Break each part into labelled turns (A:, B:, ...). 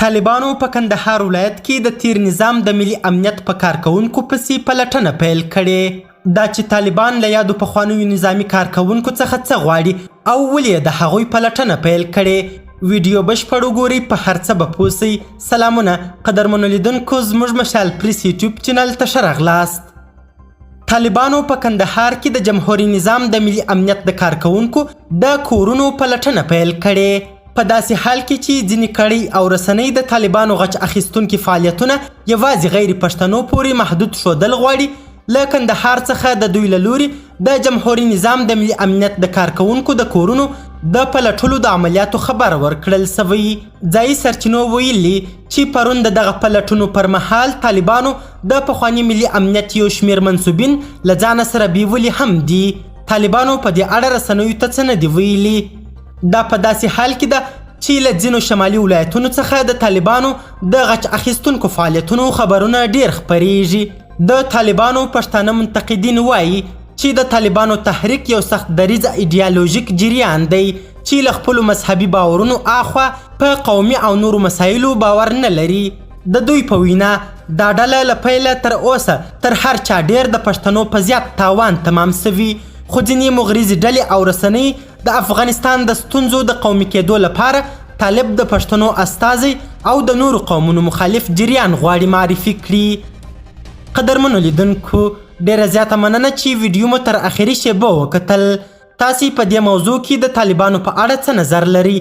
A: طالبانو په کندهار ولایت کې د تیر نظام د ملي امنیت په کارکوونکو پسې پلټنه پیل کړې. دا چې طالبان له یادو پخوانیو نظامي کارکوونکو څخه څه غواړي او ولې د هغوی پلټنه پیل کړې. ویډیو بشپړ وګورئ، په هر څه به پوه سئ. سلامونه قدرمنو لیدونکو، زموږ مشال پریس یوټیوب چینل ته ښه راغلاست. طالبانو په کندهار کې د جمهوري نظام د ملي امنیت د کارکوونکو د کورونو پلټنه پیل کړې. په داسې حال کې چې ځینې کړۍ او رسنۍ د طالبانو غچ اخیستونکي فعالیتونه یوازې غیر پښتنو پورې محدود ښودل غواړي. له کندهار څخه د دوی له لورې د جمهوري نظام د ملي امنیت د کارکوونکو د کورونو د پلټلو د عملیاتو خبر ورکړل سوی. ځایي سرچینو ویلي چې پرون د دغه پلټونو پر مهال طالبانو د پخواني ملي امنیت یو شمېر منصوبین له ځانه سره بیولي هم دي. طالبانو په دې اړه رسنیو ته څه نه دي ویلي. دا په داسې حال کې ده چې له ځینو شمالي ولایتونو څخه د طالبانو د غچ اخیستونکو فعالیتونو خبرونه ډیر خپریږي. د طالبانو پښتانه منتقدین وایي چې د طالبانو تحریک یو سخت دریځه ایډیالوژیک جریان دی چې له خپلو مذهبي باورونو اخوا په قومي او نورو مسایلو باور نه لري. د دوی په وینا دا ډله له پیله تر اوسه تر هر چا ډیر د پښتنو په زیات تاوان تمام سوي. خو ځینې مغرضې ډلې او رسنۍ د افغانستان د ستونزو د قومي کېدو لپاره طالب د پښتنو استازی او د نورو قومونو مخالف جریان غواړي معرفي کړي. قدرمنو لیدونکو، ډیره زیاته مننه چې ویډیو مو تر اخري شیبه وکتل. تاسې په دې موضوع کې د طالبانو په اړه څه نظر لري؟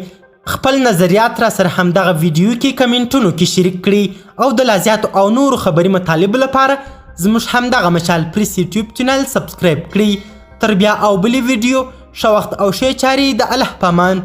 A: خپل نظریات را سره همدغه ویډیو کې کمنټونو کې شریک کړي او د لا زیاتو او نورو خبري مطالبو لپاره زموږ همدغه مشال پریس یوټیوب چینل سبسکرایب کړئ. تر بیا او بلې ویډیو، ښه وخت او ښې چارې د الله په امان.